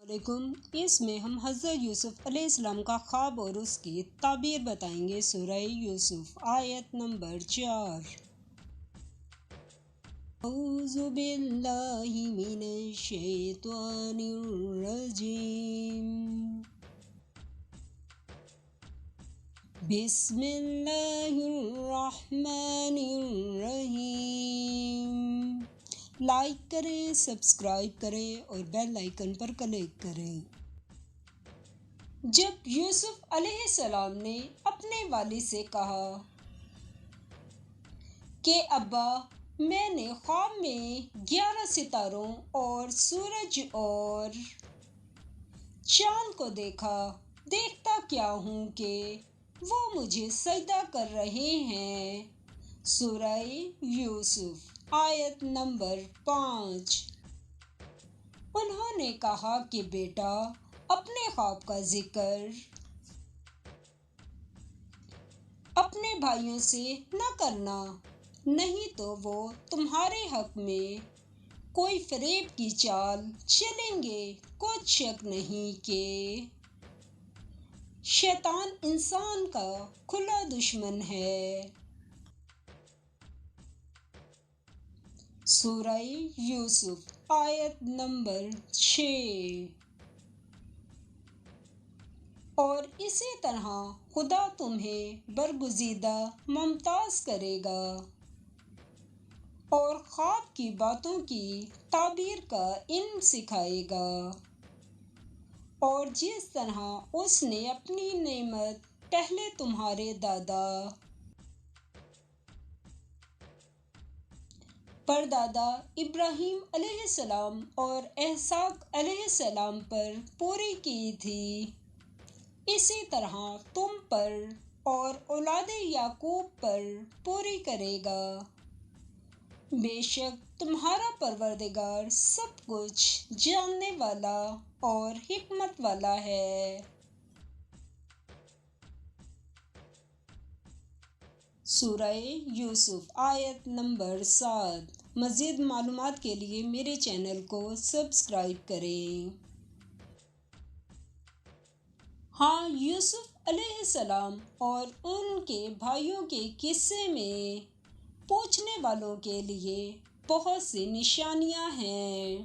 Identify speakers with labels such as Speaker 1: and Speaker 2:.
Speaker 1: علیکم، اس میں ہم حضرت یوسف علیہ السلام کا خواب اور اس کی تعبیر بتائیں گے۔ سورہ یوسف آیت نمبر 4۔ اعوذ باللہ من الشیطان الرجیم، بسم اللہ الرحمن الرحیم۔ لائک کریں، سبسکرائب کریں اور بیل آئیکن پر کلک کریں۔ جب یوسف علیہ السلام نے اپنے والد سے کہا کہ ابا، میں نے خواب میں 11 ستاروں اور سورج اور چاند کو دیکھتا کیا ہوں کہ وہ مجھے سجدہ کر رہے ہیں۔ سورہ یوسف آیت نمبر 5۔ انہوں نے کہا کہ بیٹا، اپنے خواب کا ذکر اپنے بھائیوں سے نہ کرنا، نہیں تو وہ تمہارے حق میں کوئی فریب کی چال چلیں گے۔ کچھ شک نہیں کہ شیطان انسان کا کھلا دشمن ہے۔ سورہ یوسف آیت نمبر 6۔ اور اسی طرح خدا تمہیں برگزیدہ ممتاز کرے گا اور خواب کی باتوں کی تعبیر کا علم سکھائے گا، اور جس طرح اس نے اپنی نعمت پہلے تمہارے دادا پردادا ابراہیم علیہ السلام اور اسحاق علیہ السلام پر پوری کی تھی، اسی طرح تم پر اور اولاد یعقوب پر پوری کرے گا۔ بے شک تمہارا پروردگار سب کچھ جاننے والا اور حکمت والا ہے۔ سورہ یوسف آیت نمبر 7۔ مزید معلومات کے لیے میرے چینل کو سبسکرائب کریں۔ ہاں، یوسف علیہ السلام اور ان کے بھائیوں کے قصے میں پوچھنے والوں کے لیے بہت سی نشانیاں ہیں۔